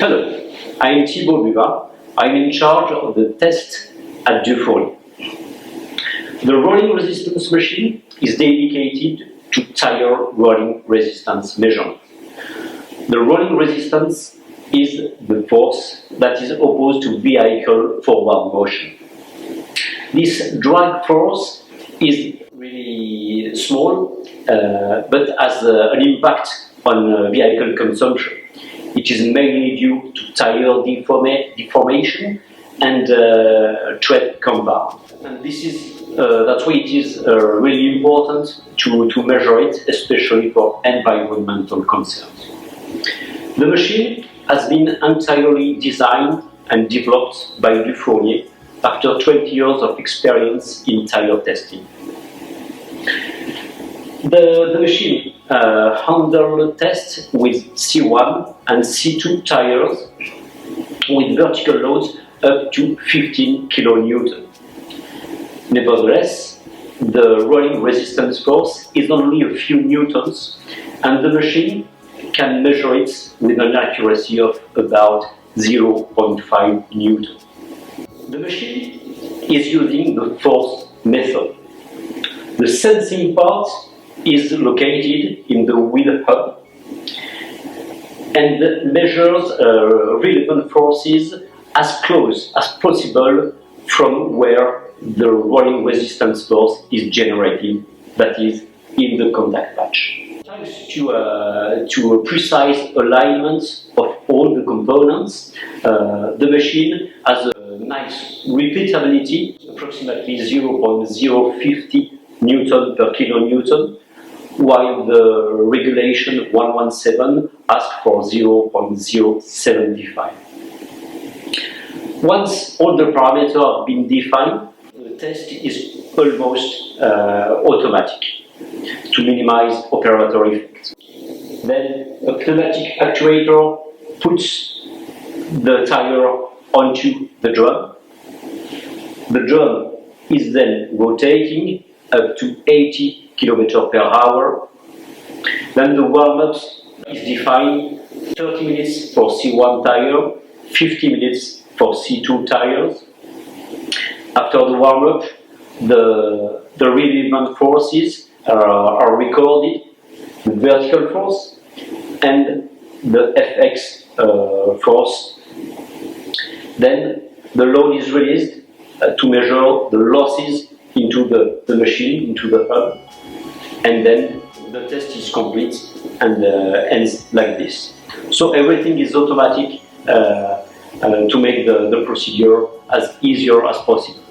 Hello, I'm Thibaut Buva. I'm in charge of the test at Dufournier. The rolling resistance machine is dedicated to tire rolling resistance measurement. The rolling resistance is the force that is opposed to vehicle forward motion. This drag force is really small, but has an impact on vehicle consumption. It is mainly due to tire deformation and tread compound. And that's why it is really important to measure it, especially for environmental concerns. The machine has been entirely designed and developed by Dufournier after 20 years of experience in tire testing. The machine handles tests with C1 and C2 tires with vertical loads up to 15 kN. Nevertheless, the rolling resistance force is only a few newtons, and the machine can measure it with an accuracy of about 0.5 newton. The machine is using the force method. The sensing part is located in the wheel hub and measures relevant forces as close as possible from where the rolling resistance force is generated, that is, in the contact patch. Thanks to a precise alignment of all the components, the machine has a nice repeatability, approximately 0.050 Newton per kilonewton, while the regulation 117 asks for 0.075. Once all the parameters have been defined, the test is almost automatic to minimize operator effects. Then a pneumatic actuator puts the tire onto the drum. The drum is then rotating up to 80 km per hour. Then the warm-up is defined 30 minutes for C1 tire, 50 minutes for C2 tires. After the warm-up, the relevant forces are recorded, the vertical force and the FX force. Then the load is released to measure the losses into the machine, into the hub, and then the test is complete and ends like this. So everything is automatic to make the procedure as easier as possible.